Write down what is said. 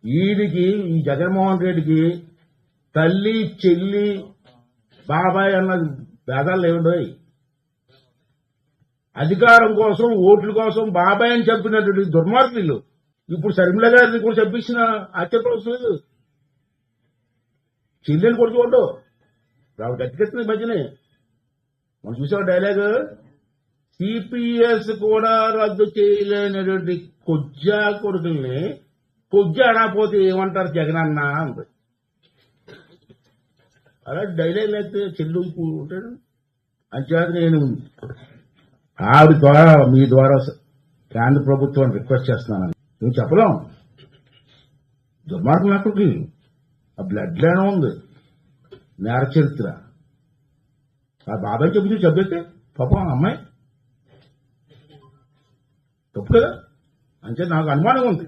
వీడికి ఈ జగన్మోహన్ రెడ్డికి తల్లి చెల్లి బాబాయ్ అన్న భేదాలు లేవుండోయ్. అధికారం కోసం ఓట్ల కోసం బాబాయ్ అని చంపినటువంటి దుర్మార్గులు ఇప్పుడు శర్మిల గారిని కూడా చంపించిన ఆశ్చర్యపరుస్తుంది. చెల్లెని కొడుకోండు రావు గట్టికెత్తుంది మధ్యనే. మనం చూసాం డైలాగ్, సిపిఎస్ కూడా రద్దు చేయలేనటువంటి కొజ్జా కొడుకుల్ని కొజ్జా అనకపోతే ఏమంటారు జగనన్న అంది. అలా డైలాగ్ లేకపోతే చెల్లు ఉంటాడు. అంచేత నేను ఆవిడ ద్వారా మీ ద్వారా కేంద్ర ప్రభుత్వాన్ని రిక్వెస్ట్ చేస్తున్నాను. నువ్వు చెప్పలేం, దుర్మార్గం అక్కడికి ఆ బ్లడ్ లైన్ ఉంది, నేర చరిత్ర. ఆ బాబాయ్ చెబితే పాపం అమ్మాయి తప్పు కదా. అంటే నాకు అనుమానం ఉంది.